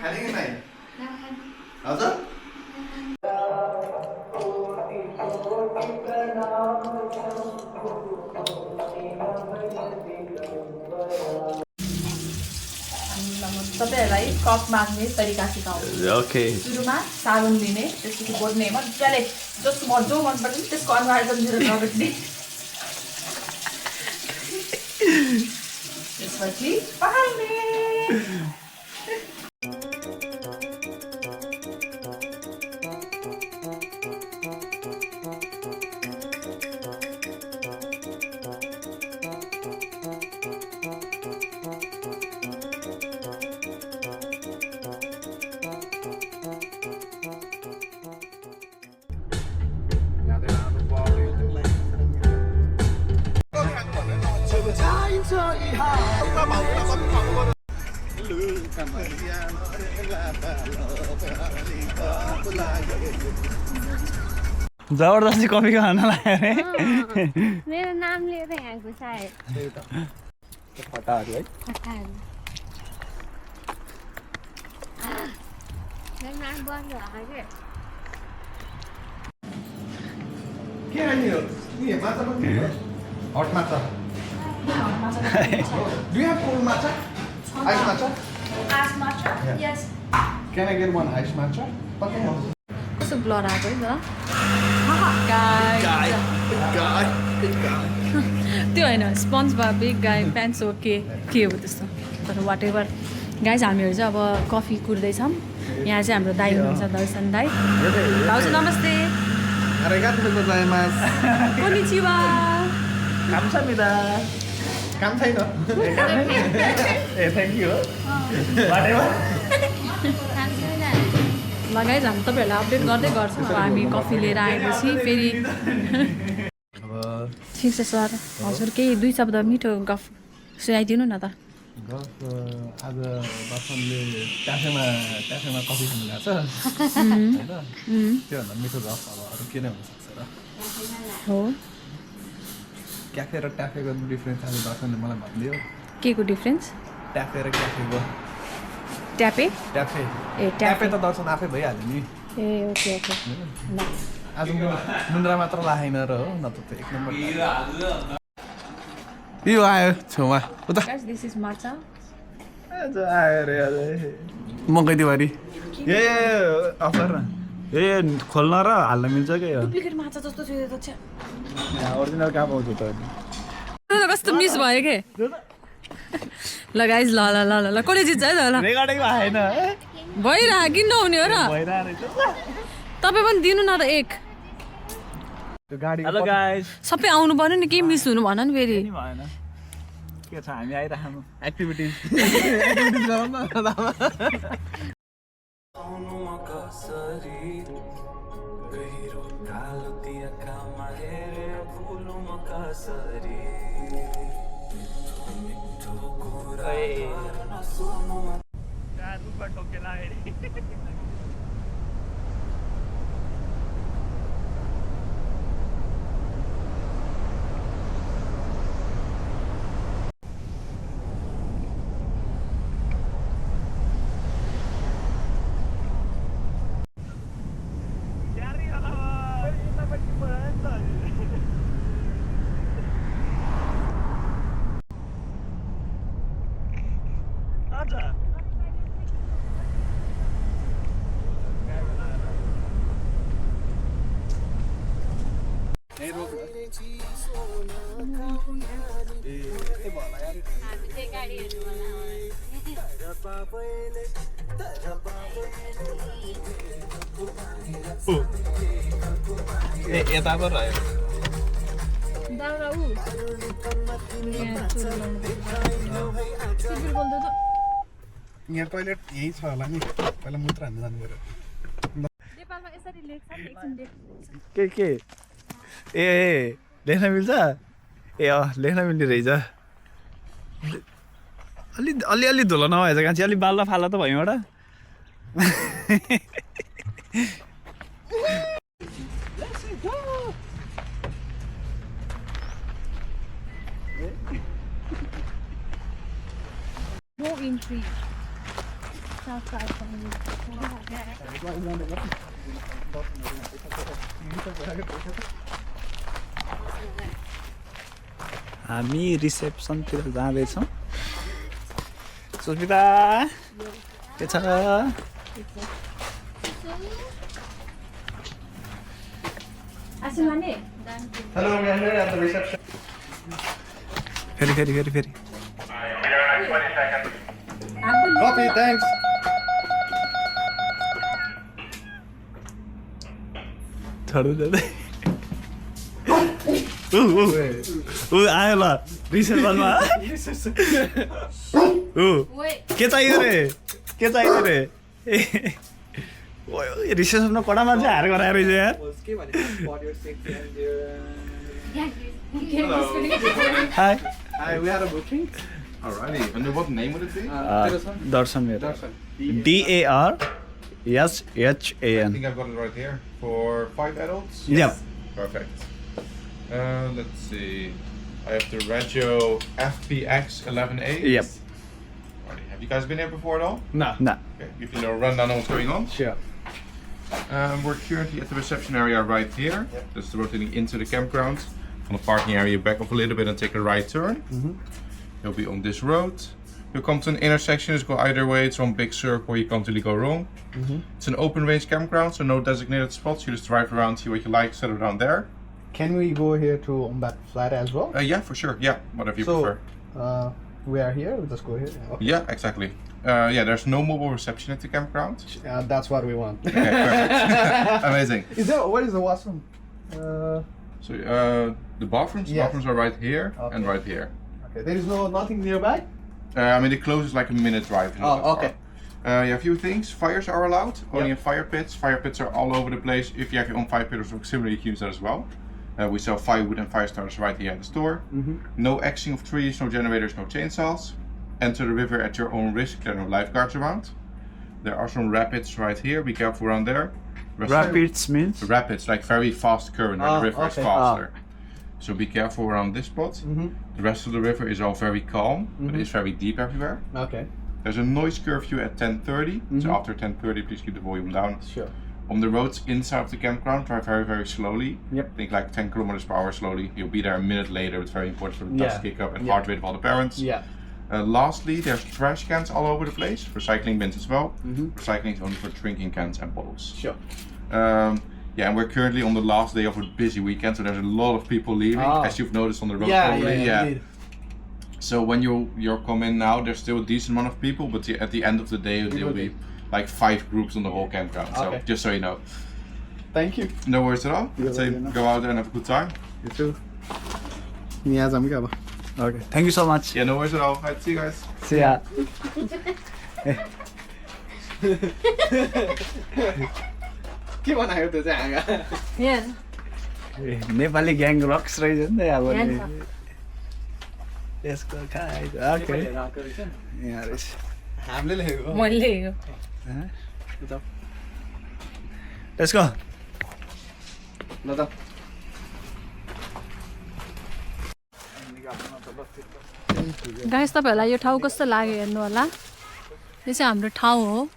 खाने कि नहीं हजुर तपाईँहरूलाई कप माग्ने तरिका सिकाउँछु। ओके सुरुमा साबुन लिने, त्यसपछि बोल्ने मजाले जस्तो जो मनपर्छ नि त्यसको अनुहार पनि मेरो नबेट्ने। त्यसपछि पखाल्ने। जबरदस्ती कफी खान लाग्यो अरे मेरो नाम लिएर यहाँ घुसाए फटाहरू है मेरो नाम बन्द भयो के अनि हो नि माछा पनि हट माछा Do you have cold matcha? Ice matcha? Ice matcha? Yes. Can I get one ice matcha? Okay. कस्तो ब्लर आएको है त त्यो होइन स्पन्ज भयो बिग गाई प्यान्ट्स हो के हो त्यस्तो तर वाट एभर गाइज हामीहरू चाहिँ अब कफी कुर्दैछौँ यहाँ चाहिँ हाम्रो दाई हुनुहुन्छ दर्शन दाई भाउजू नमस्ते कोनिचिवा कामसामिदा काम छैन ए थ्याङ्क यू ल गाइज हामी तपाईँहरूलाई अपडेट गर्दै गर्छौँ अब हामी कफी लिएर आएपछि फेरि ठिक छ सर हजुर केही 2 शब्द मिठो गफ सुनाइदिनु न त आज दर्शनले क्याफेमा कफी खानु गएको छ होइन त्योभन्दा मिठो गफ अब अरू के नै हुनसक्छ र हो क्याफे र ट्याफेको डिफ्रेन्स आज दर्शनले मलाई भनिदियो के को डिफ्रेन्स ट्याफे र क्याफेको ट्यापे ट्याफे ए ट्याफे त दर्शन आफै भइहाल्यो नि ए ओके ओके ल आज मुन्द्रा मात्र लाएन र हो न त एक नम्बर यो आयो छेउमा उता गाइस दिस इज माछा आज आयो रे आज मकै दिवारी ए अफर ए खोल्न र हाल्न मिल्छ क्या यो डुप्लिकेट माछा जस्तो थियो त छ ओरिजिनल कहाँ पाउँछ त कस्तो मिस भयो के ल गाइस ल ल ल ल कसले जित्छ है ल रेकर्डिङ भएन भइरह किन नहुने हो र तपाईँ पनि दिनु न त एक त्यो गाडी हेलो गाइस सबै आउनु पर्यो नि केही मिस हुनु भन नि फेरि भएन के छ हामी आइराख्नु एक्टिभिटिज गरौँ न यता पो रह्यो यहाँ टोइलेट यही छ होला नि पहिला मूत्र हान्नु जानु पर्यो के ए लेख्न मिल्छ ए लेख्न मिल्ने रहेछ अलि धुलो नभएछ कान्छी अलि बाल्दा फाल्दा त भयो एउटा country. South country. हामी रिसेप्सनतिर जाँदैछौँ सुस्मिता के छ Asimane. Hello, we are here at the reception. फेरि Coffee, thanks. छोड्नु जाँदै ऊ आयो ल रिसेप्सनमा ऊ के चाहियो रे रिसेप्सनमा कडा मान्छे हार गराएर यार high Hi, we had a booking. Alrighty, and what name would it be? दर्शन मेरो Darshan. DARSHAN I think I've got it right here. For 5 adults? Yep. Perfect. Let's see. I have the Regio FPX 11A. Yep. Alrighty. Have you guys been here before at all? No. Nah. Okay, give you a rundown on what's going on. Sure. We're currently at the reception area right here. Just rotating into the campground. From the parking area, back off a little bit and take a right turn. You'll be on this road. You'll come to an intersection, just go either way. It's one big circle, you can't really go wrong. It's an open range campground, so no designated spots. You just drive around, see what you like, set it down there. Can we go here to on that flat as well? Yeah, for sure. Yeah, whatever you So, prefer. we are here. We just go here. Okay. Yeah, exactly. Yeah, there's no mobile reception at the campground. That's what we want. Okay, perfect. Amazing. Is there? What is the washroom? So the bathrooms, Yes. bathrooms are right here and Okay. right here. Okay. There is nothing nearby. I mean, the closest is like a minute drive. Not that okay. far. Yeah, a few things. Fires are allowed, only Yep. in fire pits. Fire pits are all over the place. If you have your own fire pit or something similar, you can use that as well. We sell firewood and fire starters right here at the store. No axing of trees, no generators, no chainsaws. Enter the river at your own risk. There are no lifeguards around. There are some rapids right here. Be careful around there. Rapids means Rapids, like very fast current, where the river is okay. faster. So be careful around this spot. The rest of the river is all very calm, but it's very deep everywhere. Okay. There's a noise curfew at 10:30, so after 10:30 please keep the volume down. Sure. On the roads inside of the campground, drive very, very slowly. Yep. Think like 10 kilometers per hour slowly. You'll be there a minute later. It's very important for the Yeah. dust kick up and Yeah. heart rate of all the parents. Yeah. Lastly, there's trash cans all over the place. Recycling bins as well. Recycling is only for drinking cans and bottles. Sure. Yeah, and we're currently on the last day of a busy weekend, so there's a lot of people leaving, Ah. as you've noticed on the road. Yeah. probably. Indeed. So when you're coming now, there's still a decent amount of people, but at the end of the day, there will be like 5 groups on the whole campground. So Okay. just so you know. Thank you. No worries at all. Let's say go out there and have a good time. You too. यहाँ जाऊँ क्या अब? Okay. Thank you so much. Yeah, no worries at all. Alright, see you guys. See ya. के बनायो त्यो चाहिँ हाँगा? Nepali gang रक्स रहेछ नि त अब Yes. नि। यसको खाइ ओके यहाँ रहेछ हामीले लेखेको मैले लेट्स गो ल त गाइस तपाईँहरूलाई यो ठाउँ कस्तो लाग्यो हेर्नु होला यो चाहिँ हाम्रो ठाउँ हो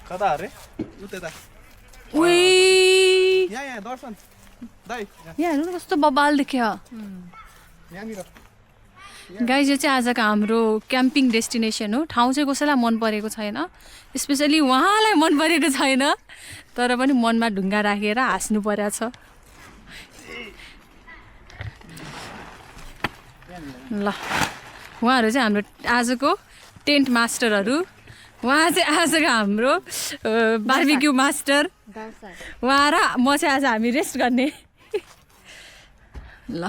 कता अरे उ त्यता उही यहाँ दर्शन दाइ यहाँ हेर्नु न कस्तो बबाल देख्यो यहाँनिर गाइस यो चाहिँ आजको हाम्रो क्याम्पिङ डेस्टिनेसन हो ठाउँ चाहिँ कसैलाई मन परेको छैन स्पेसली उहाँलाई मन परेको छैन तर पनि मनमा ढुङ्गा राखेर हाँस्नु परेको छ ल उहाँहरू चाहिँ हाम्रो आजको टेन्ट मास्टरहरू उहाँ चाहिँ आजको हाम्रो बार्बिक्यू मास्टर उहाँ र म चाहिँ आज हामी रेस्ट गर्ने ल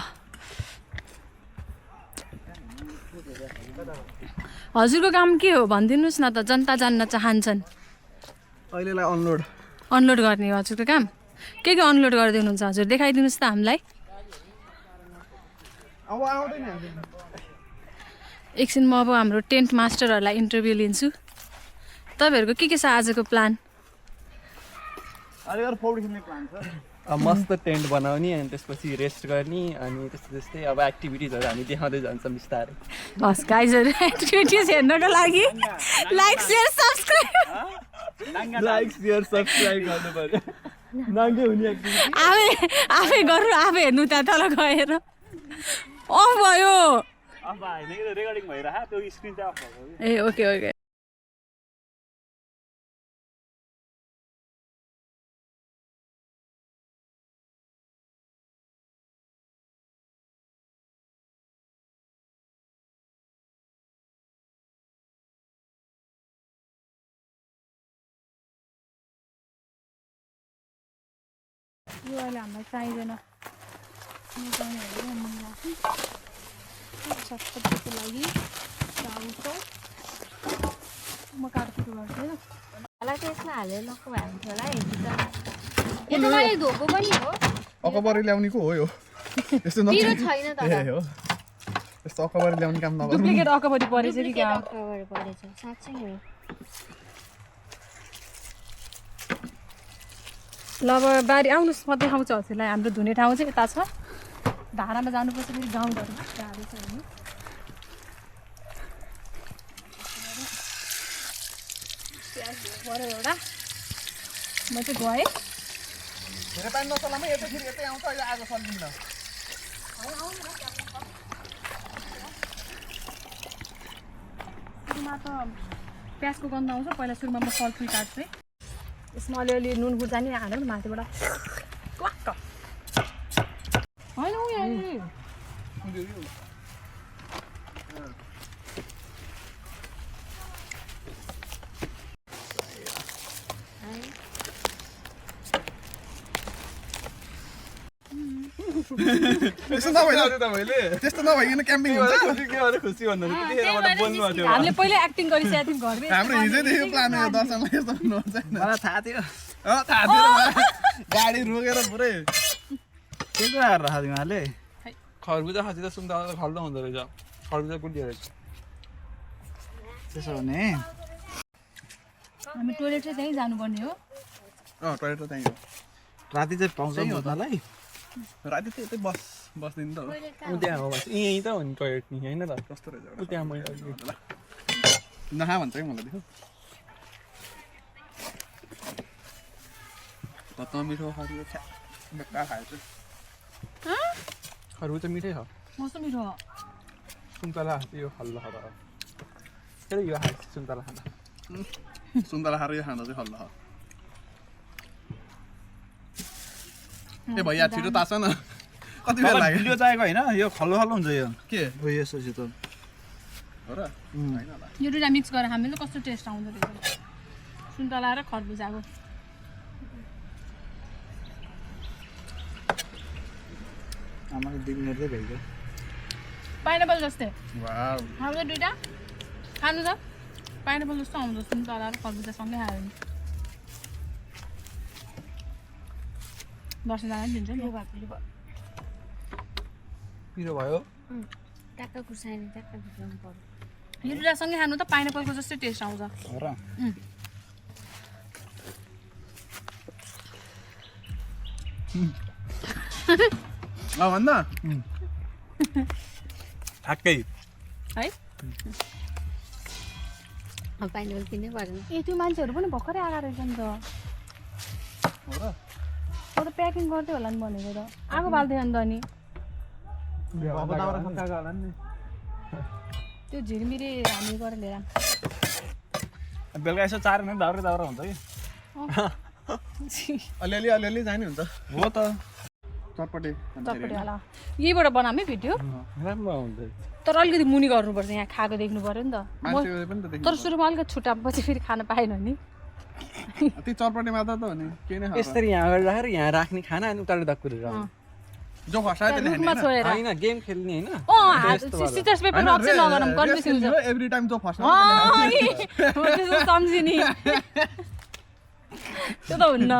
हजुरको काम के हो भनिदिनुहोस् न त जनता जान्न चाहन्छन् अहिलेलाई अनलोड अनलोड गर्ने हो हजुरको काम के अनलोड गरिदिनुहुन्छ हजुर देखाइदिनुहोस् त हामीलाई अब आउँदैन एकछिन म अब हाम्रो टेन्ट मास्टरहरूलाई इन्टरभ्यू लिन्छु तपाईँहरूको के छ आजको प्लान अलिक पौडी खेल्ने प्लान छ मस्त टेन्ट बनाउने अनि त्यसपछि रेस्ट गर्ने अनि त्यस्तै अब एक्टिभिटिजहरू हामी देखाउँदै जान्छौँ बिस्तारै हस् गाइजहरू एक्टिभिटिज हेर्नको लागि like share subscribe like share subscribe गर्नु पर्यो नाङ्गे हुने एक्टिभिटी आफै गर्नु आफै हेर्नु त्यहाँ तल गएर अफ भयो अब होइन रेकर्डिङ भइरहेको त्यो स्क्रिन चाहिँ अफ भएको ए ओके ओके यो अहिले हामीलाई चाहिँदैन सब्जीको लागि म काटकुट गर्छु है होला त्यसमा हालेर लक्क भएको थियो होला हेर्नु त यो त मैले धोको पनि हो अकबरी ल्याउनेको हो यो यस्तो पिरो छैन तर हो यस्तो अकबरी ल्याउने काम नगर्नु डुप्लिकेट अकबरी परेछ कि क्या कभर परेछ साँच्चै हो ल अब बारी आउनुहोस् म देखाउँछु हजुरलाई हाम्रो धुने ठाउँ चाहिँ यता छ धारामा जानुपर्छ फेरि गाउँघर गाह्रो छ होइन पऱ्यो एउटा म चाहिँ गएँ धेरै पानी नचलामै यतै फेरि यतै आउँछ अहिले आज सल्किन्न सुरुमा त प्याजको गन्ध आउँछ पहिला सुरुमा म फलफुल काट्छु है यसमा अलिअलि नुन खुर्सानी हालेर माथिबाट क्वाक्क होइन उ यहाँ त्यस्तो नभइकन क्याम्पिङ हुन्छ खुसी भन्नु बोल्नु थियो हामीले पहिला एक्टिङ गरिसकेको थियौँ घरमै हाम्रो हिजोदेखि प्लान हो दर्शनमा यस्तो हुनुहुन्छ मलाई थाहा थियो थाहा थियो गाडी रोकेर पुरै के को आएर राखेको तिमीहरूले खरबुजा खाँसी त सुन्तला खल्लो हुँदो रहेछ खरबुजा कुल्यो रहेछ त्यसो भने हामी टोइलेट चाहिँ त्यहीँ जानुपर्ने हो टोइलेट त त्यहीँ हो राति चाहिँ पाउँछ मलाई राति चाहिँ यतै बस्दिनु त हो ऊ त्यहाँ हो यहीँ त हो नि टोइलेट नि होइन त कस्तो रहेछ ऊ त्यहाँ मैले नखा भन्छ कि मलाई देखो त मिठो खायो बेकार खाएछु खरबुजा मिठै छ कस्तो मिठो हो सुन्तला यो खल्लो खाँदा हो फेरि यो खाएँ सुन्तला खाँदा सुन्तला खाएर यो खाँदा चाहिँ हल्ला ए भैया छिटो तास न कति बेला लाग्यो भिडियो चाहिएको होइन यो खल्लो खल्लो हुन्छ यो के हो यसो त हो र हैन होला यो दुइटा मिक्स गरेर हामीले कस्तो टेस्ट आउँदो रहेछ सुन्तला र खरबुजाको आमाको दिन हेर्दै भइगयो पाइनएप्पल जस्तै वाउ खानु दुइटा खानु त पाइनएप्पल जस्तो आउँदो सुन्तला र खरबुजा सँगै खायो भने दर्शनजना पनि दिन्छ नि पिरो भयो ट्याक्क खुर्सानी ट्याक्क भित्राउनु पर्यो यो दुइटा सँगै खानु त पाइनएप्पलको जस्तै टेस्ट आउँछ हो र भन्दा ठ्याक्कै है पाइनएप्पल किन्नै परेन ए त्यो मान्छेहरू पनि भर्खरै आएको रहेछ नि त हो र अब त प्याकिङ गर्दै होला नि भनेको त आगो बाल्दै अन्त अनि त्यो झिरमिरे हामी गरेर लिएर बेलुका यसो चार मिनट दाउरा हुन्छ कि अलिअलि जाने हुन्छ हो त चटपटे चटपटे होला यहीबाट बनाऊँ है भिडियो राम्रो हुन्छ तर अलिकति मुनि गर्नुपर्छ यहाँ खाएको देख्नु पऱ्यो नि त मान्छेले पनि त तर सुरुमा अलिकति छुट्टाएपछि फेरि खान पाएन नि त्यो चटपटे मात्र त हो नि के नै यसरी यहाँ गरेर राखेर यहाँ राख्ने खाना अनि उताले दक्कुरेर जो फसायो त्यसले रुखमा छोडेर होइन गेम खेल्ने होइन सिटर्स पेपरमा अप्सन नगरौँ कन्फ्युजन हुन्छ एभ्री टाइम जो फसायो सम्झिने त्यो त हुन्न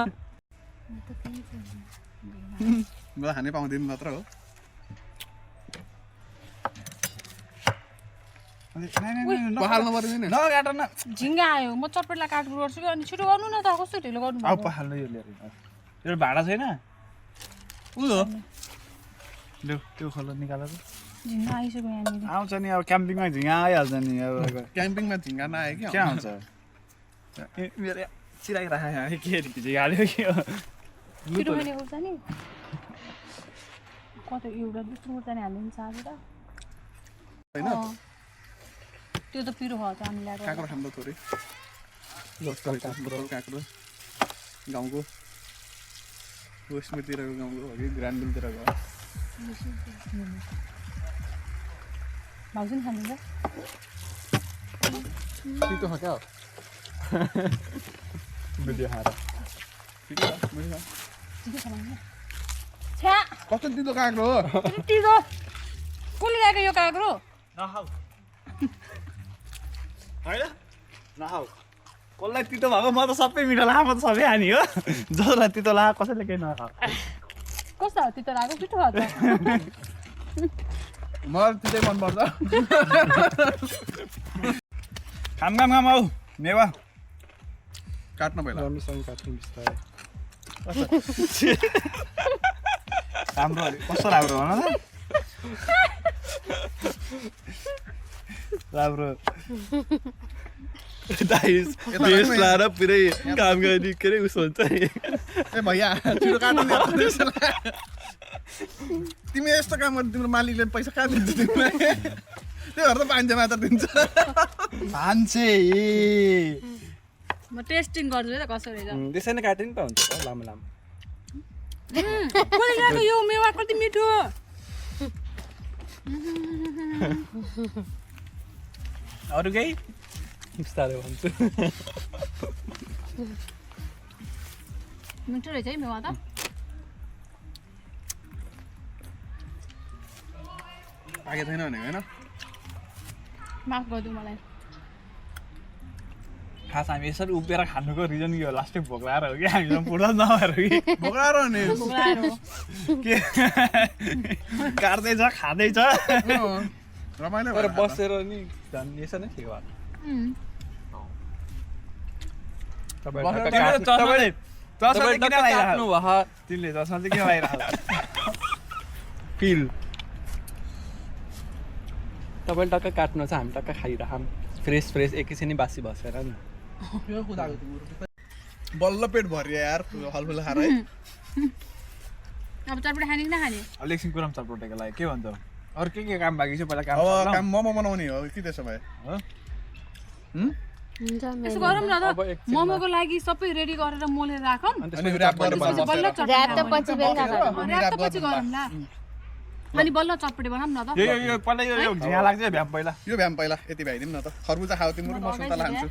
म त खानै पाउँदैन मात्र हो पहाल्नु पर्दैन नि नगाट न झिङ्गा आयो म चटपटलाई काट्नु गर्छु कि अनि छिटो गर्नु न त कस्तो ढिलो गर्नु अब पहाल्नु यो लिएर यो भाडा छैन ल्याउ त्यो खोला निकालेर झिङ्गा आइसक्यो यहाँनिर आउँछ नि अब क्याम्पिङमा झिङ्गा आइहाल्छ नि अब क्याम्पिङमा झिङ्गा नआयो क्या के आउँछ मेरो चिराइराखेको के झिङ्गा हाल्यो कि पिरो खाने खुर्सानी कता एउटा दुसरो खुर्सानी हाल्नु चाहेर त्यो त पिरो खान्छ हामीले काँक्रो खान्छ थोरै लोकल काँक्रो गाउँको वेस्टमेतिरको गाउँको हो कि ग्रान्डबिलतिरको भाउजू नि खानुहुन्छ पितो छ क्या भिडियो खाएर छ्या कस्तो तितो काँक्रो हो तितो कसले ल्याएको यो काँक्रो नखाऊ होइन नखाऊ कसलाई तितो भएको म त सबै मिठो लाग्यो म त सबै हानी हो जसलाई तितो लाग्यो कसैले केही नखाऊ कस्तो हो तितो लाग्यो पिठो खान्छ मलाई तितै मनपर्छ खाम आऊ मेवा काट्नु पहिला राम्रोसँग काट्नु बिस्तारै राम्रो कस्तो राम्रो भन त राम्रो लाएर पुरै काम गर्ने के अरे उसो हुन्छ नि ए भैया छिटो काट्नु नि तिमी यस्तो काम गर्नु तिम्रो मालिकले पैसा कहाँ दिन्छ तिमीलाई त्यही भएर त पाइन्छ मात्र दिन्छ मान्छे म टेस्टिङ गर्छु है त कसरी छ त्यसै नै काट्यो नि त हुन्छ लामो लामो कसले ल्याएको यो मेवा कति मिठो अरू केही बिस्तारै भन्छु मिठो रहेछ है मेवा त पाकेको छैन भने होइन माफ गरिदिउँ मलाई खास हामी यसरी उभिएर खानुको रिजन के हो लास्टै भोक लगाएर हो कि हामीसँग पुरा नभएर कि भोग्राएर नि के काट्दैछ खाँदैछ रमाइलो तर भएर बसेर नि झन् यसो नै ठिक भयो तपाईँले चस्मा चाहिँ किन काट्नु लगाइरहेको भयो तिमीले चस्मा चाहिँ किन लगाइरहेको फिल तपाईँले टक्क काट्नु छ हामी टक्क खाइरहौँ फ्रेस एकैछिन बासी बसेर नि यो कुदाको तिम्रो बल्ल पेट भरियो यार फलफुल खाएर है अब चटपटी खाने कि नखाने अब एकछिन कुराम चटपटेको लागि के भन्छ अरू के काम बाँकी छ पहिला काम अब सरौँ। काम मोमो बनाउने हो कि त्यसो भए हुन्छ यसो गरौँ न अब त एकछिनमा। मोमोको लागि सबै रेडी गरेर मोलेर राखौँ अनि अनि त्यसपछि ऱ्याप गरेर चटपटी बल्ल बसेर चटपटी ऱ्याप त बनाऊँ। पछि बेलुका गरौँ। ऱ्याप त पछि गरौँ ल अनि बल्ल चटपटी बनाऊँ न त यो पहिला यो झिँगा लाग्छ भ्याम पहिला यो भ्याम पहिला यति भ्याइदिउँ न त खरबुजा खाऊ तिम्रो म सुन्तला खान्छु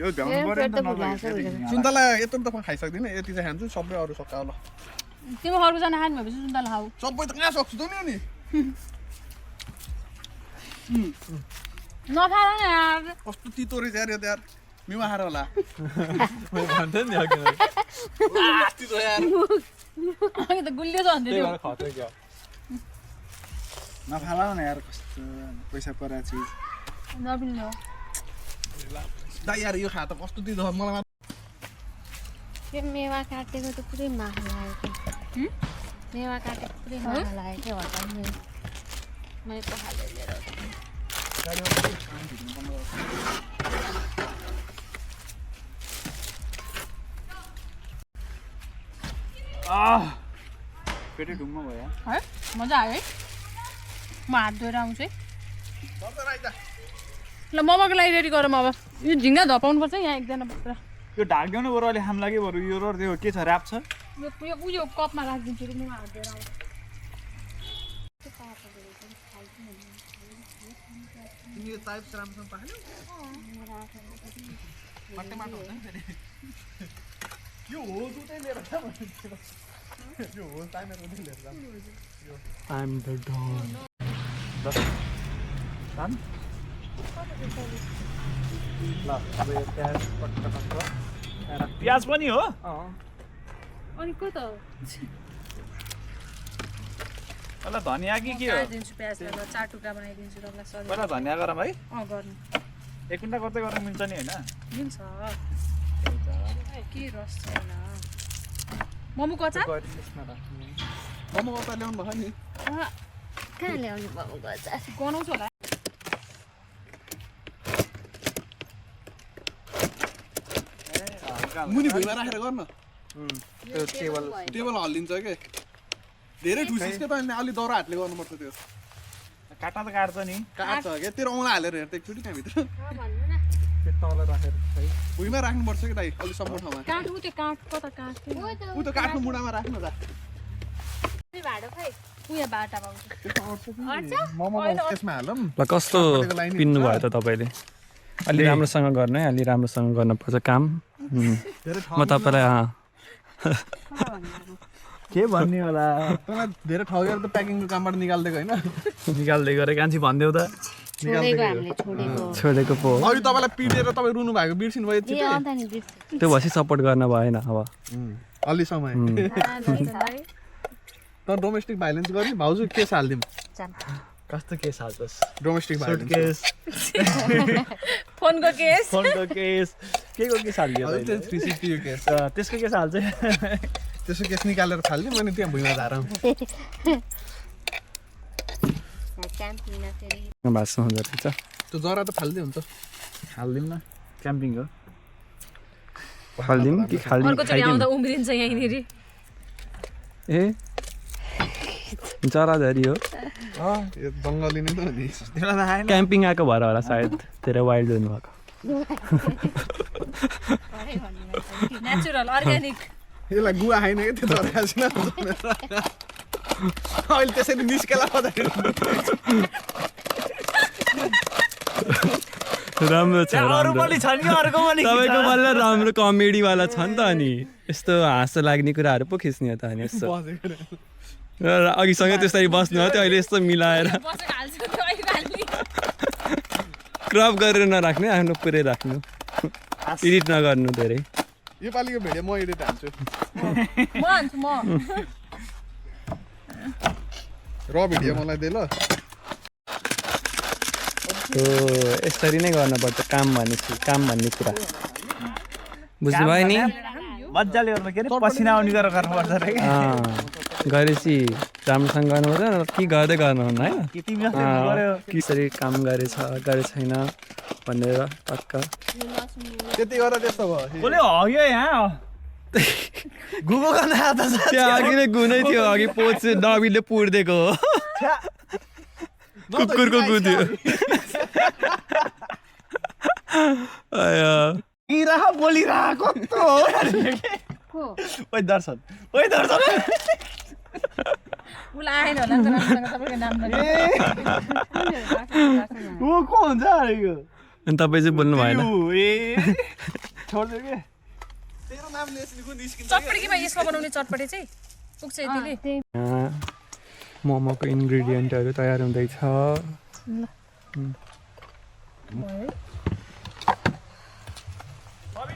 यो भ्याउनु पर्यो नि त नलगे फेरि झिँगा लाग्छ। सुन्तला यत्रो त म खाइसक्दिनँ यति चाहिँ खान्छु सबै अरू सक्का होला तिम्रो खरबुजा नखाने भएपछि सुन्तला खाऊ सबै त कहाँ सक्छु त नि नखाएर न यार कस्तो तितो रहेछ यार यो त यार मिवा खाएर होला मैले भन्थेँ नि अघि तितो यार अघि त गुलियो छ भन्दै त्यही थियो भएर खत्रै क्या नफालाउ न यार कस्तो पैसा परेको चिज नबिल्ने हो दा यार यो खा त कस्तो तितो छ मलाई यो मेवा काटेको त पुरै माखा लाग्यो मेवा काटेको पुरै माखा लाग्यो क्या होला मैले पखालेर लिएर पेटै ढुङ्ग भयो है मजा आयो है म हात धोएर आउँछु है ल मोमोको लागि रेडी गरौँ अब यो झिङ्गा धपाउनुपर्छ यहाँ एकजना बसेर यो ढाक्दैन बरु अहिले हाम लाग्यो बरु यो र त्यो के छ ऱ्याप छ यो उयो कपमा राखिदिन्छु कि म हात धोएर आउँछु यो टाइप राम्रोसँग पाल्यो माटो माटो हुन्छ नि फेरि यो हो दुटै लिएर जा भन्छु यो हो टाइमर पनि लिएर जा आइएम द डन धान ल अब यो प्याज प्याज पनि हो अनि को त पहिला धनियाँ कि के हो दिन्छु प्याजलाई ल 4 टुक्रा बनाइदिन्छु तपाईँलाई सरी पहिला धनियाँ गरौँ है गर्नु एक कुन्टा गर्दै गर्न मिल्छ नि होइन दिन्छ के रस छैन मोमोको अचार मोमो अचार ल्याउनु भएको नि कहाँ ल्याउने मोमोको अचार गनाउँछु होला मुनि भुइँमा राखेर गर्न त्यो टेबल हल्लिन्छ के धेरै ठुसिस के त अनि अलि दौरा हातले गर्नुपर्छ त्यो काट्न त काट्छ नि काट्छ के तेरो औँला हालेर हेर्दा एकचोटि त्यहाँभित्र भन्नु न त्यो तल राखेर है भुइँमा राख्नुपर्छ कि दाइ अलि सम्म ठाउँमा काठ उ त्यो काठ कता काठ थियो ऊ त काठको मुढामा राख्नु त भाडो खै उयो बाटा पाउँछ त्यसमा हालौँ ल कस्तो पिन्नु भयो त तपाईँले अलि राम्रोसँग गर्नु है अलि राम्रोसँग गर्नुपर्छ काम म तपाईँलाई के भन्ने होला तँलाई धेरै ठगेर त प्याकिङको कामबाट निकालिदिएको होइन निकाल्दै गरे कान्छी भनिदेऊ त छोडेको हामीले छोडेको छोडेको पो हो। अघि तपाईँलाई पिटेर तपाईँ रुनु भएको बिर्सिनु भयो ए अन्त नि बिर्सेँ त्यो भएपछि सपोर्ट गर्न भएन अब अलि समय तर डोमेस्टिक भाइलेन्स गर्ने भाउजू केस हालिदिउँ कस्तो केस हाल्छस् डोमेस्टिक भाइलेन्स केस फोनको केस फोनको केस के को केस हालिदियो 360 केस त्यसको केस हाल्छ त्यसो केस निकालेर फालिदिउँ अनि त्यहाँ भुइँमा झारौँ क्याम्पिङमा फेरि भाँच्नु हुँदो रहेछ त्यो जरा त फालिदिउँ हुन्छ हालिदिउँ न क्याम्पिङ हो हालिदिउँ कि अर्कोचोटि आउँदा उम्रिन्छ यहीँनिर ए जराधरी हो यो बङ्गाली नै त हो नि क्याम्पिङ आएको भएर होला सायद धेरै वाइल्ड हुनुभएको नेचुरल अर्ग्यानिक यसलाई गुवा खाइन क्या त्यो जरा खाएन अहिले त्यसरी निस्केला राम्रो छ राम्रो तपाईँको बल्ल राम्रो कमेडीवाला छ नि त अनि यस्तो हाँसो लाग्ने कुराहरू पो खिच्ने हो त अनि यस्तो अघिसँगै त्यसरी बस्नु हो त्यो अहिले यस्तो मिलाएर क्रप गरेर नराख्ने आफ्नो पुरै राख्नु एडिट नगर्नु धेरै योपालिको भिडियो म एडिट हाल्छु र भिडियो मलाई दे ल हो यसरी नै गर्नुपर्छ काम भन्ने कुरा बुझ्नुभयो नि मजाले गर्नु के अरे पसिना आउने गरेर गर्नुपर्छ रे गरेपछि राम्रोसँग गर्नुपर्छ कि गर्दै गर्नुहुन्न है कि तिमी जस्तो गर्यो कसरी काम गरेछ गरे छैन भनेर पक्का त्यति गरेर त्यस्तो भयो कसले हग्यो यहाँ गुगो गर्न आउँदा त्यो अघि नै गुनै थियो अघि पोच डबीले पुर्दिएको हो कुकुरको गु थियो इराह बोलिरह कस्तो हो ओइ दर्शन उसलाई आएन होला नि त राम्रोसँग तपाईँको नाम ऊ को हुन्छ अरे यो अनि तपाईँ चाहिँ बोल्नु भएन ए छोड्दियो के तेरो नामले यसरी गु निस्किन्छ चटपटीमा यसमा बनाउने चटपटी चाहिँ पुग्छ यतिले यहाँ मोमोको इन्ग्रिडियन्टहरू तयार हुँदैछ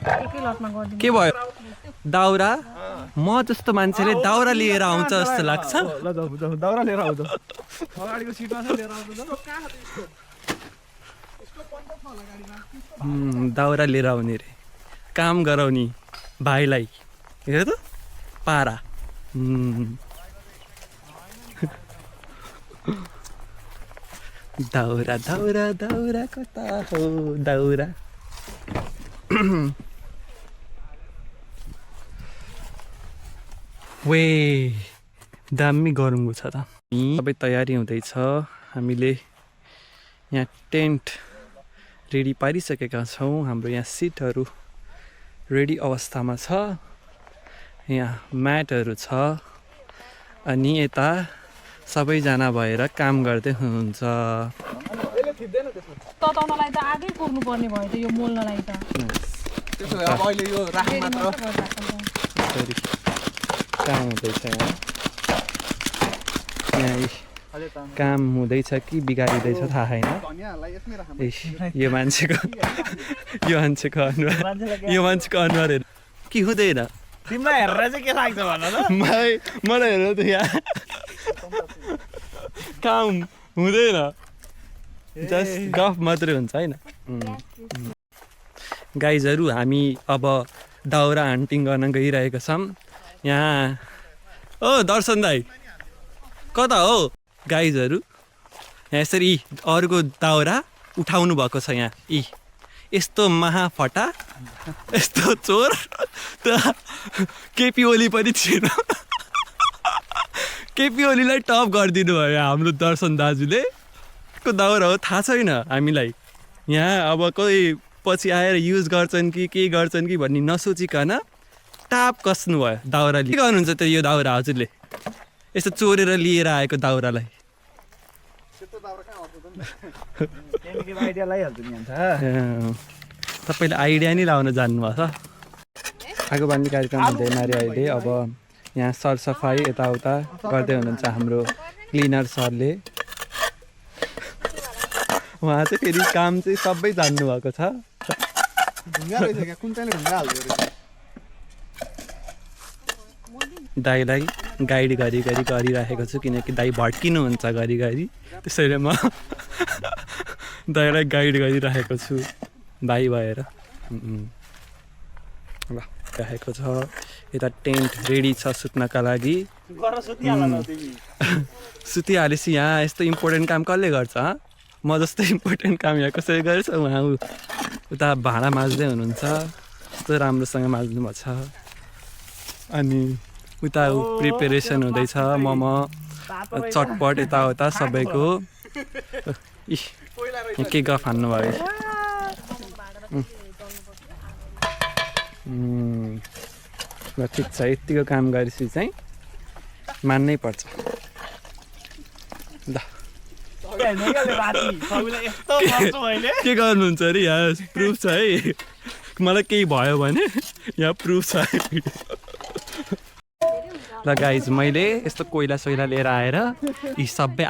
एकै लटमा गरिदिनु के भयो दाउरा म जस्तो मान्छेले दाउरा लिएर आउँछ जस्तो लाग्छ ल जाऊ दाउरा लिएर आउँछ अगाडिको सिटमा छ लिएर आउँछ दाउरा लिएर आउने रे काम गराउने भाइलाई हेर त पारा दाउरा दाउरा दाउरा कता हो दाउरा वे दामी गरौँ छ त सबै तयारी हुँदैछ हामीले यहाँ टेन्ट रेडी पारिसकेका छौँ हाम्रो यहाँ सिटहरू रेडी अवस्थामा छ यहाँ म्याटहरू छ अनि यता सबैजना भएर काम गर्दै हुनुहुन्छ तताउनलाई त आगै कुर्नुपर्ने भयो त यो मोल्नलाई त त्यसो भए अब अहिले यो राख्नु मात्र सरी काम हुँदैछ यहाँ काम हुँदैछ कि बिगारिँदैछ थाहा छैन धनियालाई यसमै राख्नु यो मान्छेको अनुहार हेर कि हुँदैन तिमीलाई हेरेर चाहिँ के लाग्छ भन त मलाई हेर त यहाँ काम हुँदैन जस्ट गफ मात्रै हुन्छ होइन गाइजहरू हामी अब दाउरा हन्टिङ गर्न गइरहेका छौँ यहाँ ओ दर्शन दाई कता हो गाइजहरू यहाँ यसरी अरूको दाउरा उठाउनु भएको छ यहाँ यस्तो महाफटा यस्तो चोर त केपी ओली पनि थिएन केपी ओलीलाई टप गरिदिनु भयो हाम्रो दर्शन दाजुले को दाउरा हो थाहा छैन हामीलाई यहाँ अब कोही पछि आएर युज गर्छन् कि के गर्छन् कि भन्ने नसोचिकन टाप कस्नु भयो दाउराले के गर्नुहुन्छ त यो दाउरा हजुरले यस्तो चोरेर लिएर आएको दाउरालाई तपाईँले आइडिया नै लाउन जान्नुभएको छ आगो बाँध्ने कार्यक्रम हुँदैन अरे अहिले अब यहाँ सरसफाइ यताउता गर्दै हुनुहुन्छ हाम्रो क्लिनर सरले उहाँ चाहिँ फेरि काम चाहिँ सबै जान्नुभएको छ दाइलाई गाइड गरी गरिराखेको छु किनकि दाइ भड्किनुहुन्छ घरिघरि त्यसैले म दाइलाई गाइड गरिराखेको छु भाइ भएर ल राखेको छ यता टेन्ट रेडी छ सुत्नका लागि सुतिहालेपछि यहाँ यस्तो इम्पोर्टेन्ट काम कसले गर्छ म जस्तो इम्पोर्टेन्ट काम यहाँ कसरी गर्छ उहाँ उता भाँडा माझ्दै हुनुहुन्छ यस्तो राम्रोसँग माझ्नु भएको छ अनि उता प्रिपेरेसन हुँदैछ मोमो चटपट यताउता सबैको के गफ हान्नु भयो ल ठिक छ यतिको काम गरेपछि चाहिँ मान्नै पर्छ ल के गर्नुहुन्छ अरे यहाँ प्रुफ छ है मलाई केही भयो भने यहाँ प्रुफ छ ल गाइज मैले यस्तो कोइला सोइला लिएर आएर यी सबै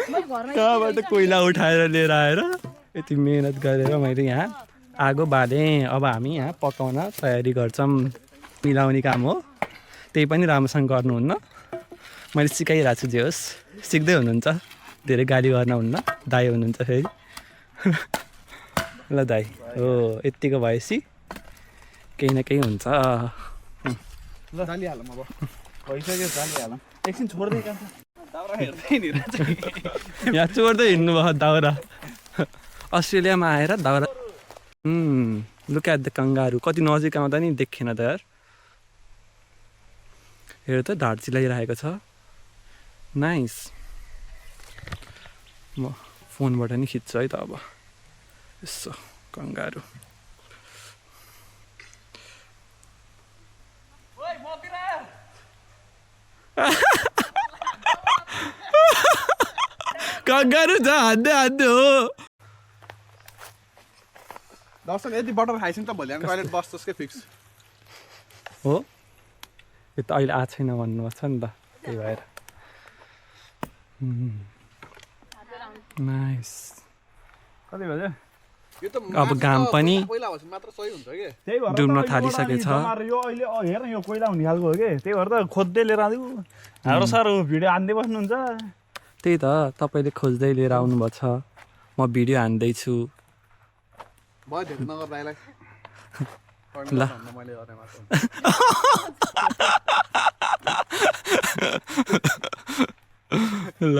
कहाँबाट कोइला उठाएर लिएर आएर यति मिहिनेत गरेर मैले यहाँ आगो बालेँ अब हामी यहाँ पकाउन तयारी गर्छौँ मिलाउने काम हो त्यही पनि राम्रोसँग गर्नुहुन्न मैले सिकाइरहेको छु जे होस् सिक्दै हुनुहुन्छ धेरै गाली गर्न हुन्न दाइ हुनुहुन्छ फेरि ल दाइ हो यत्तिको भएपछि केही न केही हुन्छ यहाँ चोर्दै हिँड्नु भयो दाउरा अस्ट्रेलियामा आएर दाउरा लुक एट द कंगारू कति नजिक आउँदा नि देखेन त यार हेर त ढाड चिलाइरहेको छ नाइस म फोनबाट नि खिच्छु है त अब यसो कंगारू कंगारू छ हान्दै हान्दै हो दर्शन यति बटर खाइसिन् त भोलि हामी टोइलेट बस्छस् के फिक्स हो यो त अहिले आएको छैन भन्नुभएको छ नि त त्यही भएर नाइस कति बज्यो अब घाम पनि मात्र सही हुन्छ के डुब्न थालिसकेछ यो अहिले हेर यो कोइला हुने खालको हो कि त्यही भएर त खोज्दै लिएर आउँदै हाम्रो सर भिडियो हान्दै बस्नुहुन्छ त्यही त तपाईँले खोज्दै लिएर आउनुभएको छ म भिडियो हान्दैछु भयो धेरै नगर दाइलाई ल मैले गर्ने मात्र ल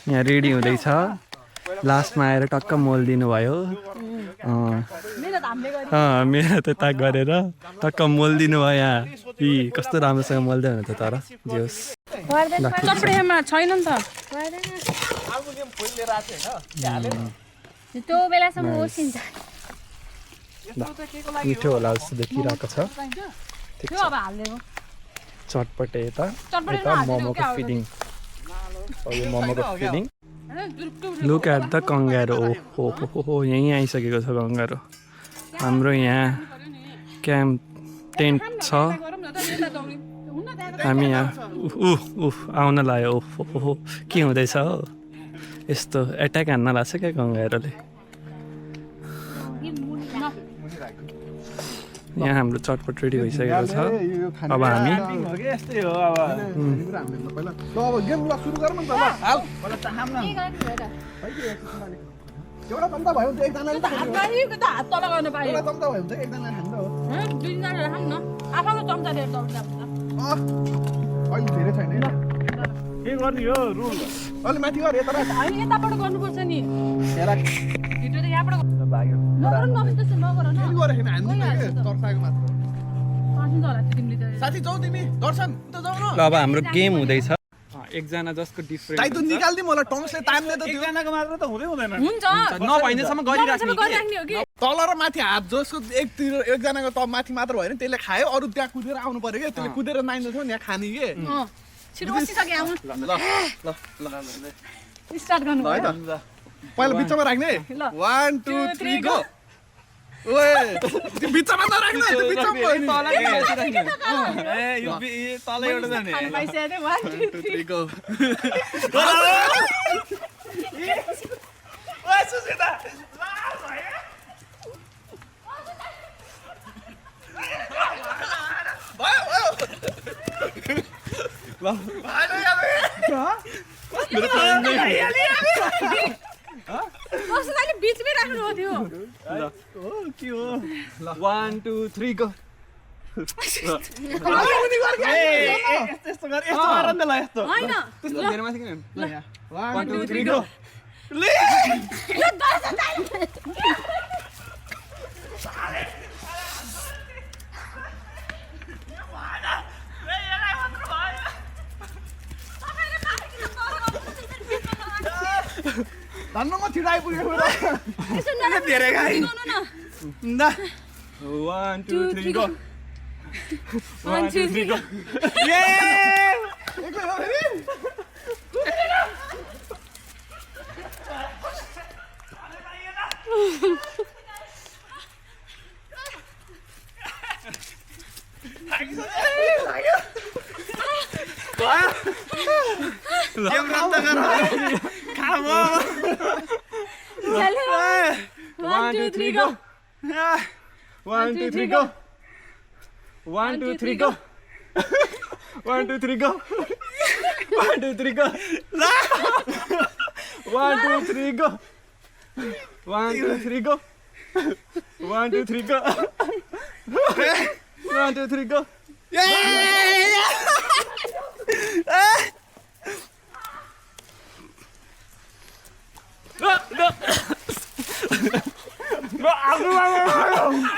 यहाँ रेडी हुँदैछ लास्टमा आएर टक्क मोल दिनुभयो मेरो त ताक गरेर टक्क मोल दिनुभयो यहाँ कस्तो राम्रोसँग मोल्दै हुनुहुन्छ तर जे होस् चटपटेमा छैन नि त त्यो बेलासम्म ओसिन्छ मिठो होला जस्तो देखिरहेको छ ठिक छ चटपटे यता मोमोको फिलिङ यो मोमोको filling look at the kangaroo हो यहीँ आइसकेको छ कंगारू हाम्रो यहाँ क्याम्प टेन्ट छ हामी यहाँ आउन लाग्यो ओहो के हुँदैछ हो यस्तो एट्याक हान्न लाग्छ क्या कंगारूले यहाँ हाम्रो चटपट रेडी भइसकेको छ अब हामी एउटा चम्चा भयो भने एकजनाले हात पारि त हात तल गर्न पायो एउटा चम्चा भयो भने एकजनाले खान्छ हो दुईजनाले राख्नु न आफ्नो चम्चा लिएर दौड्दा अहिले धेरै छैन के गर्ने हो रुल अलि माथि गरे तर होइन यताबाट गर्नुपर्छ नि हेर भिडियो त यहाँबाट भाग्यो नगर न त्यस्तो नगर न फेरि गरेको हान्दिन के तर्साएको मात्र पाँच होला तिमीले त साथी जाऊ तिमी दर्शन त जाऊ न ल अब हाम्रो गेम हुँदैछ एकजना जसको डिफरेन्ट दाइ त निकाल्दिउँ होला टम्सले तान्ने त त्यो एकजनाको मात्र त हुँदै हुँदैन हुन्छ नभइन्जेलसम्म गरिराख्ने गरिराख्ने हो कि तल र माथि हात जसको एकजनाको त माथि मात्र भयो नि त्यसले खायो अरू त्यहाँ कुदेर आउनु पर्यो कि त्यसले कुदेर नाइन्छ थियो नि यहाँ खाने कि छिटो बसिसके आउनु ल ल ल स्टार्ट गर्नु है भयो त पहिला बिचमा राख्ने ल 1 2 3 गो ओए त्यो बिचमा नराख्नु त्यो बिचमा भयो नि ए यो तल एउटा जाने खानु पाइसक्यो 1 2 3 गो ओए सुसिता कसैले बिचमै राख्नु हो त्यो के हो 1 2 3 गो यस्तो गरे यस्तो गर न ल यस्तो हैन त्यस्तो धेरै माथि किन 1 2 3 गो यो दर्शन चाहिँ धन्न म छिटो आइपुगेको धेरै खाइ न 1 2 3 गो 1 2 3 गो गेम रद्द गर खाम 1 2 3 go 1 2 3 go 1 2 3 go 1 2 3 go 1 2 3 go 1 2 3 go 1 2 3 go 1 2 3 go 1 2 3 go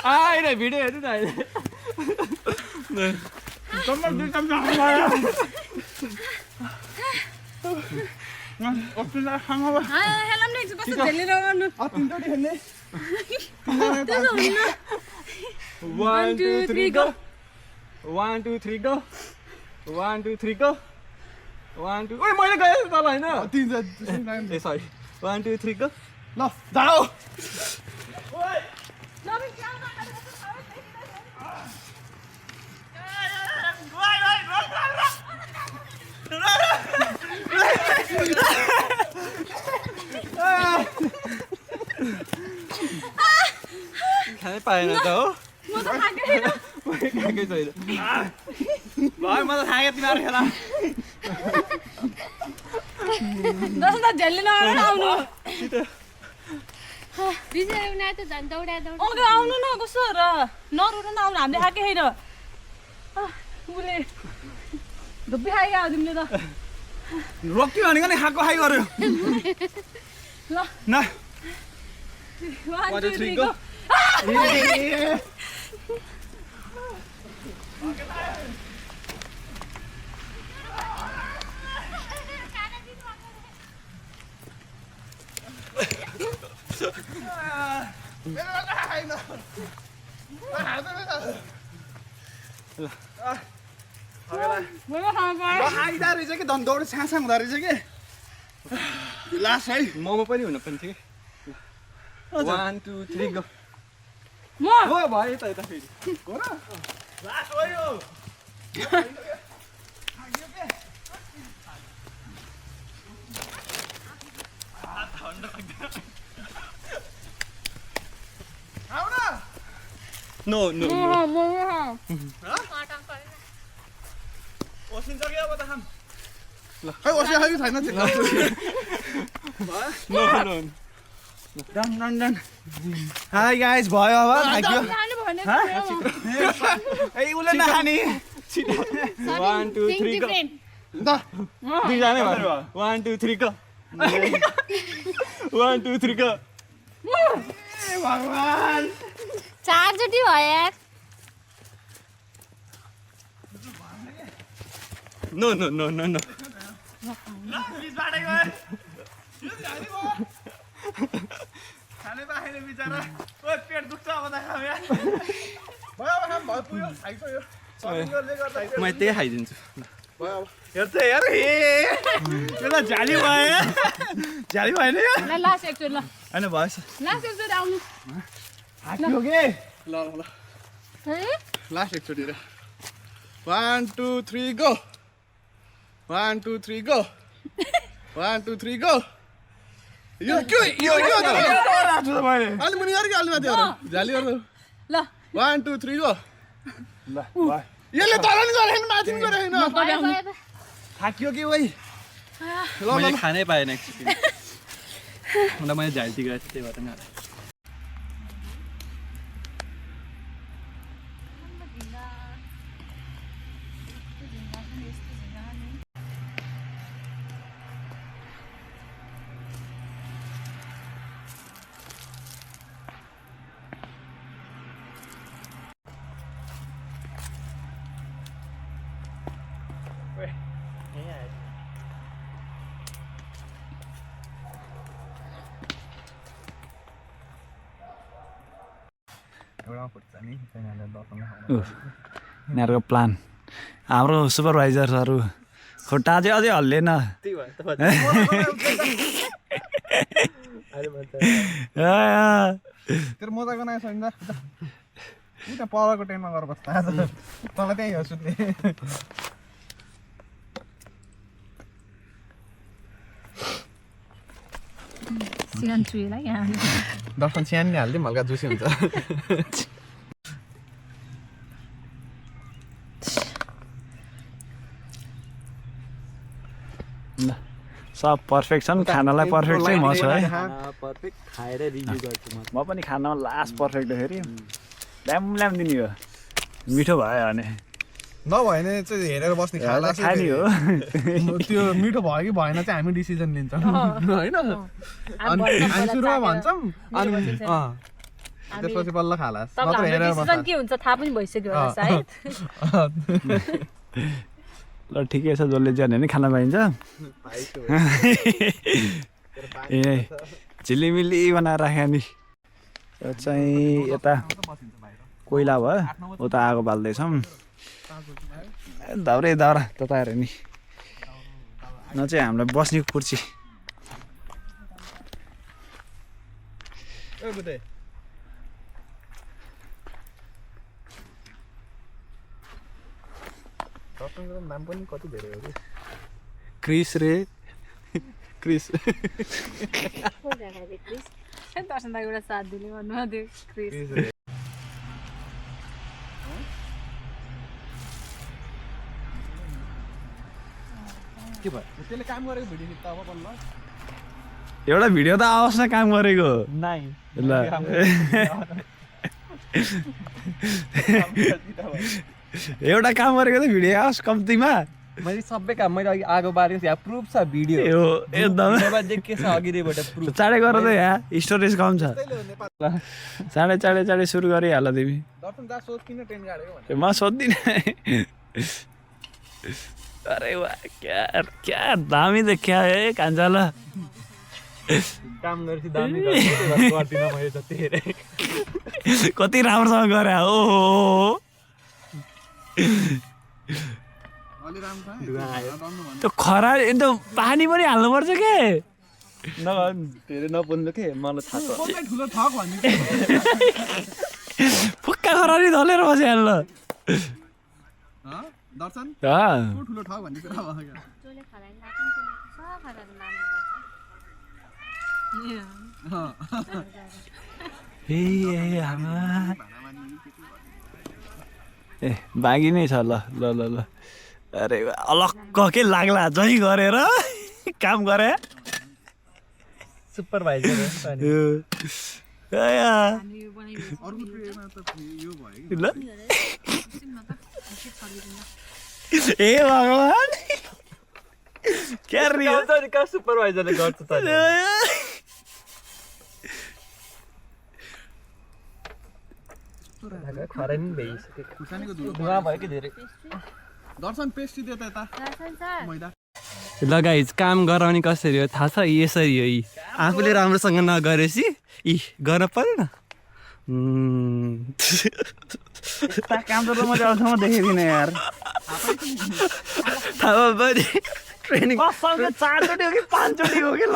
आइले भिडियो हेर्नु न अहिले हेलम नि कस्तो झेलेर गर्नु तिनचोटि खेल्ने त्यसो हुन्न 1 2 3 गो 1 2 3 गो 1 2 3 गो 1 2 ओइ मैले गएँ तल हैन तिनचोटि ए सरी 1 2 3 गो ल जाऊ खानै पाएन त हो म त थाकेँ खाएकै छैन भाइ म त थाके तिमीहरु खेला दर्शन त झेल्ने नगरेर आउनु बिचरा उनीहरू त झन् दौडा अघि आउनु न कस्तो र नरुनु न आउनु हामीले खाएकै छैन उसले धुप्पी खाएका हो तिमीले त रोक्यो भनेको नि खाएको खाइ गर्यो ल न 1 2 3 गो मैले खानु पाएँ आइदा रहेछ कि धन दौड छाँछाङ हुँदो रहेछ कि लास्ट है मोमो पनि हुन पनि थियो 1 2 3 गो म हो भयो त यता फेरि लास्ट हो यो नो नो ओसिन्छ कि अब त खाम खै ओसे खै छैन no no done hi guys भयो अब थाक्यो ए उसले नखाने 1 2 3 गो दुईजना भयो 1 2 3 गो 1 2 3 गो भगवान 4 चोटि भयो यार no no no no no खाने पाएन बिचारा ओए पेट दुख्छ अब त खाऊ यार भयो पुग्यो खाइसक्यो म त्यही खाइदिन्छु हेर त यार ए यो त झाली भयो झाली भएन यो ल लास्ट एकचोटि ल हैन भएछ लास्ट एकचोटि आउनु हाक्यो के ल ल लास्ट एकचोटि र 1 2 3 गो 1 2 3 गो 1 2 3 गो यो अलि मुनि गरे अलि माथि गरे झाली गर्नु ल 1 2 3 गो ल यसले तल नि गरे माथि नि गरे हैन थाक्यो कि वही मैले खानै पाएन एकचोटि अन्त मैले झाल्टी गरेँ त्यही भएर नि यिनीहरूको प्लान हाम्रो सुपरभाइजरहरू खुट्टा चाहिँ अझै हल्लेन तेरो मजाको नआएको छैन उता परको टेन्टमा गएर बस्दा तँलाई त्यहीँ हो सुत्ने सिगान चुएला यहाँ दर्शन स्यान नि हालिदिउँ हल्का जुसी हुन्छ ल सब पर्फेक्ट छन् खानालाई पर्फेक्ट चाहिँ म छु है पर्फेक्ट खाएर रिभ्यू गर्छु म पनि खानामा लास्ट पर्फेक्ट फेरि ल्याम दिने हो मिठो भयो भने नभए भने चाहिँ हेरेर बस्ने खाना खाने हो त्यो मिठो भयो कि भएन चाहिँ हामी डिसिजन लिन्छौँ होइन अनि हामी सुरुमा भन्छौँ अनि त्यसपछि बल्ल खालास नत्र हेरेर बस्छ के हुन्छ थाहा पनि भइसक्यो होला सायद ल ठिकै छ जसले जाने भने खाना पाइन्छ ए झिलिमिली बनाएर राख्यो नि यो चाहिँ यता कोइला भयो उता आगो बाल्दैछौँ दाउरे दाउरा तताएर नि न चाहिँ हामीलाई बस्ने कुर्सी नाम पनि कति धेरै हो क्रिस रे क्रिस दर्शन दाइ एउटा साथ दिने भन्नु त्यो क्रिस के भयो त्यसले काम गरेको भिडियो खिच्दा अब बल्ल एउटा भिडियो त आओस् न काम गरेको नाइ ल एउटा काम गरेको त भिडियो आओस् कम्तीमा मैले सबै काम मैले अघि आगो बारेको यहाँ प्रुफ छ भिडियो एकदम के छ अघिबाट प्रुफ चाँडै गर त यहाँ स्टोरेज कम छ चाँडै चाँडै चाँडै सुरु गरिहाल तिमी दर्शन दा सोच किन ट्रेन गाडेको म सोध्दिनँ अरे वाह क्या दामी देखिया है कान्छाला काम गरेपछि दामी गर्दिनँ मैले जति हेरेँ कति राम्रोसँग गरे हो त्यो खरा त्यो पानी पनि हाल्नुपर्छ के धेरै नबोल्नु के मलाई थाहा छ ठुलो ठक भन्ने फुक्का खरानी धलेर बसिहाल्नु दर्शन ठुलो ठक भन्ने कुरा भयो क्या जसले खरानी लाग्छ नि त्यसले सब खरानी मान्नुपर्छ ए आमा ए बाँकी नै छ ल ल ल ल अरे अलक्क के लाग्ला जहीँ गरेर काम गरे सुपरभाइजर हो नि त अनि। अर्को ट्रेमा त यो भयो ल ए भगवान क्या रियो कहाँ सुपरभाइजरले गर्छ त खरानी भइसक्यो खुर्सानीको धुलो धुवा भयो कि धेरै दर्शन पेस्ट्री दे त यता दर्शन सर मैदा ल गाइज काम गराउने कसरी हो थाहा छ यसरी हो यी आफूले राम्रोसँग नगरेपछि यी गर्न परेन काम त मैले अहिलेसम्म देखेदिनँ यार थाहा पनि ट्रेनिङ चारचोटि हो कि पाँचचोटि हो कि ल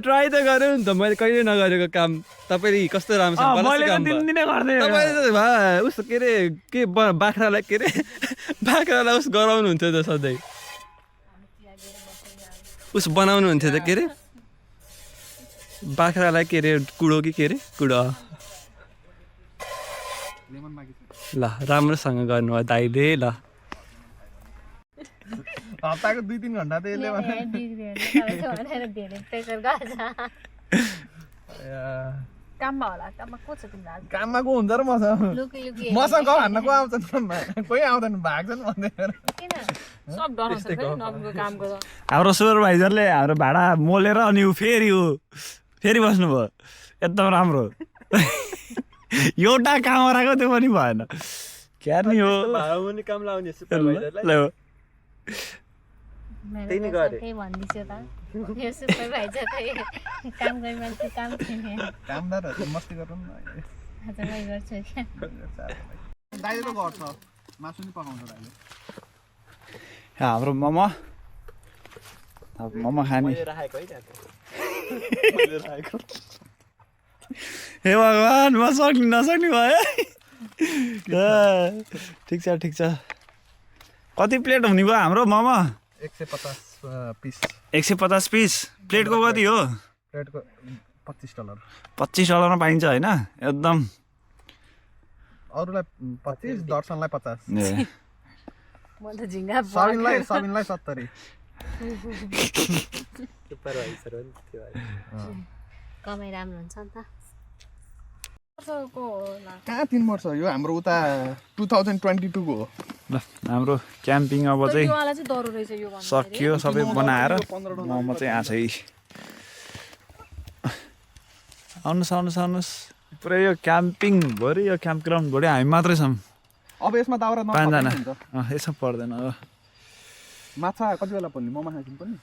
ट्राई त गऱ्यो नि त मैले कहिले नगरेको काम तपाईँले कस्तो राम्रोसँग मैले त काम भयो। दिनदिनै गर्दै तपाईँले त उस के अरे के बाख्रालाई के अरे बाख्रालाई उस गराउनुहुन्थ्यो त सधैँ उस बनाउनुहुन्थ्यो त के अरे बाख्रालाई के अरे कुडो कि के अरे कुडो ल राम्रोसँग गर्नुभयो दाइले ल हप्ताको 2-3 घण्टा त यसले धेरै प्रेसर गर्छ काममा होला काममा को छ तिम्रो आज काममा को हुन्छ र मसँग लुकी लुकी मसँग गफ हान्न को आउँछन् कोही आउँदैन भाग्छन् भन्दैन किन सब डराउँछ फेरि नबुको काम गर्दा हाम्रो सुपरभाइजरले हाम्रो भाडा मोलेर अनि ऊ फेरि बस्नुभयो एकदम राम्रो एउटा काम गराएको त्यो पनि भएन क्या नि हो काम लाउने ल त्यही नि गरे त्यही भन्दिछु त यो सुपरभाइजर त काम गर्ने मान्छे काम छैन कामदारहरू मस्ती गरौँ न आज मै गर्छु क्या दाइले त गर्छ मासु नि पकाउँछ दाइले हाम्रो मोमो अब मोमो खाने हे भगवान् म नसक्ने भयो ठिक छ कति प्लेट हुने भयो हाम्रो मोमो 150 पिस 150 पिस प्लेटको कति हो प्लेटको $25 $25 मा पाइन्छ होइन एकदम अरूलाई 25 दर्शनलाई 50 ए म त झिङ्गा सबिनलाई 70 सुपरभाइजर हो नि त्यो कमाइ राम्रो हुन्छ नि त कहाँ 3 वर्ष यो हाम्रो उता 2022 को हो ल हाम्रो क्याम्पिङ अब चाहिँ योवाला चाहिँ डरो रहेछ यो भन्दा सकियो सबै बनाएर मोमो चाहिँ आछ है आउनुहोस् पुरै यो क्याम्पिङ भरि यो क्याम्प ग्राउन्ड भरि हामी मात्रै छौँ अब यसमा दाउरा 5जना यसो पर्दैन माछा कति बेला पर्ने मोमो खासिन पनि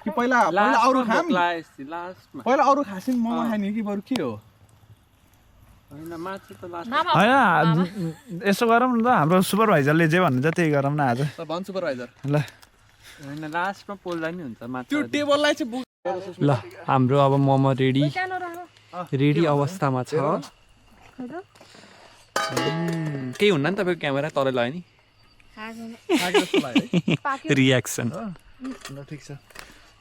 कि पहिला अरू खाम लास्टमा पहिला अरू खासिन मोमो खाने कि बरु के हो होइन माछा त लास्ट होइन यसो गरौँ न त हाम्रो सुपरभाइजरले जे भन्नुहुन्छ त्यही गरौँ न आज भन सुपरभाइजर ल होइन लास्टमा पोल्दा नि हुन्छ माछा त्यो टेबललाई चाहिँ ल हाम्रो अब मोमो रेडी अवस्थामा छ केही हुन्न नि तपाईँको क्यामेरा तल लगायो नि रियाक्सन ठिक छ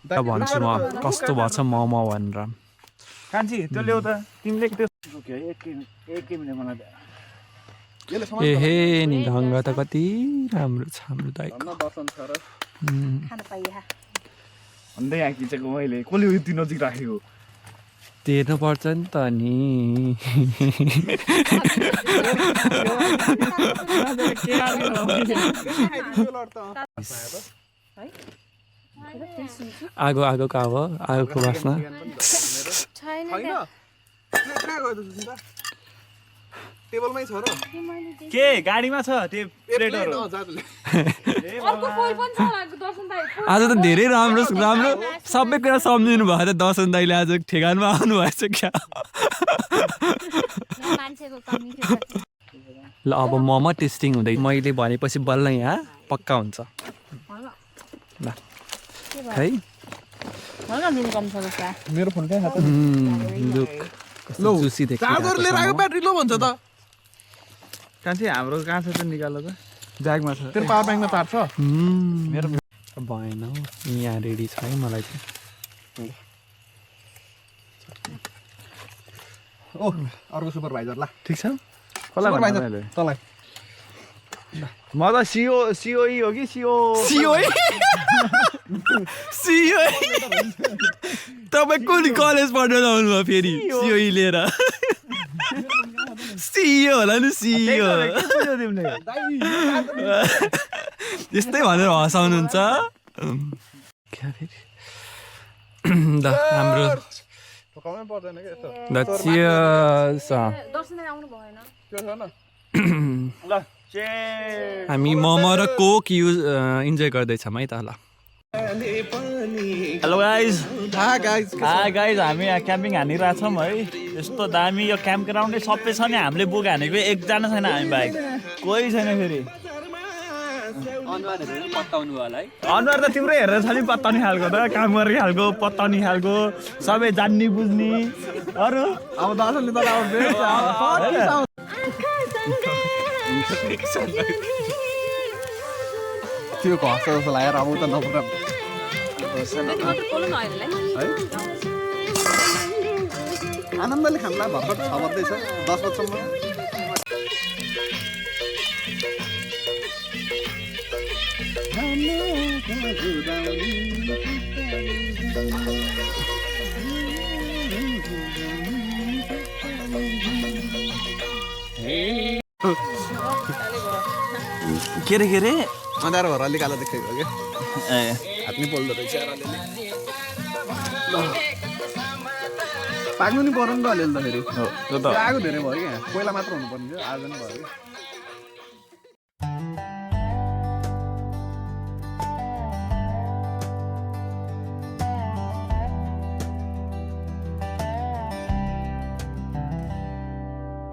भन्छु म कस्तो भएछ मोमो भनेर कान्छी त्यो ल्याउ त तिमीले त्यो एक मिनट मलाई ए हे नि ढङ्ग त कति राम्रो छ हाम्रो दाइको दर्शन छ र खान पाइया भन्दै आँखिचेको मैले कसले यति नजिक राखेको तिर्नु पर्छ नि त नि आगोको आगोको बास्ना टेबलमै छ र के गाडीमा छ त्यो प्लेटहरू आज त धेरै राम्रो सबै कुरा सम्झिनु भयो त दर्शन दाइले आज ठेगानमा आउनु भएछ क्या मान्छेको कमी थियो ल अब मोमो टेस्टिङ हुँदै मैले भनेपछि बल्ल यहाँ पक्का हुन्छ ल है नुन कम छ जस्तो मेरो फोन कहाँ छ लुक लो जुसी चार्जर लिएर आएको ब्याट्री लो भन्छ त कान्छी हाम्रो कहाँ छ त्यो निकाल्नु त ज्याकमा छ तेरो पावर ब्याङ्कमा चार्ज छ मेरो भएन हौ यहाँ रेडी छ है मलाई चाहिँ ओ अर्को सुपरभाइजर ल ठिक छ कसलाई सुपरभाइजर भन्नु तँलाई म त सिओई हो कि तपाईँ कुन कलेज पढ्न लाउनु भयो फेरि सिओई लिएर सिइओ होला नि सिइओ यस्तै भनेर हँसाउनुहुन्छ ल हाम्रो हामी मोमो र कोक इन्जोय गर्दैछौँ है त ल हेलो गाइज गाइज हामी यहाँ क्याम्पिङ हानिरहेछौँ है यस्तो दामी यो क्याम्प ग्राउन्डै सबै छ नि हामीले बुक हानेको एकजना छैन हामी बाहेक कोही छैन फेरि अनुहार त तिम्रो हेरेर छ नि पत्ताउने खालको त काम गर्ने खालको पत्ताउने खालको सबै जान्ने बुझ्ने अरू अब दसैँले त त्यो घस्छ जस्तो लागेर अब त नपुरा आनन्दले खानलाई भर्खर 6 बज्दैछ 10 बज्छम्म के रे अँध्यारो भएर अलिक कालो देखेको क्या हात नि पोल्दो रहेछ पाक्नु नि पर्यो नि त अलिअलि त फेरि आगो धेरै भयो क्या पहिला मात्र हुनुपर्ने थियो आज नि भयो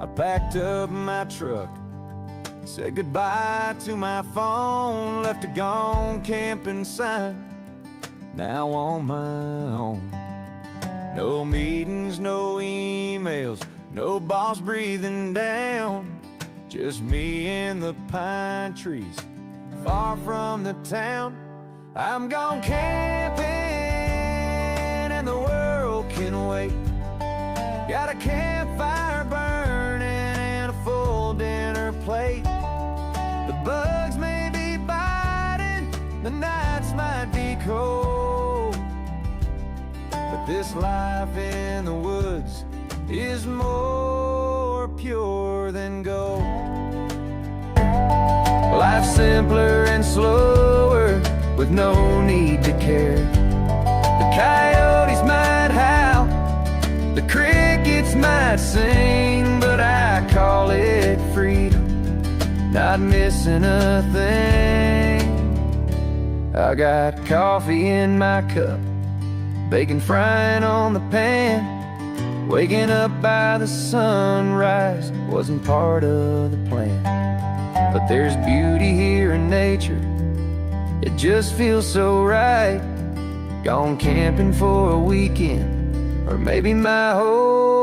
I packed up my truck, said goodbye to my phone, left a gone camping sign, now on my own. No meetings, no emails, no boss breathing down, just me and the pine trees, far from the town. I'm gone camping and the world can wait. Got a campfire burning and a full dinner plate. The bugs may be biting, the nights might be cold, but this life in the woods is more pure than gold. Life's simpler and slower with no need to care. The coyotes might howl, the crickets might sing, but I call it freedom, not missing a thing. I got coffee in my cup, bacon frying on the pan. Waking up by the sunrise wasn't part of the plan, but there's beauty here in nature, it just feels so right. Gone camping for a weekend, or maybe my whole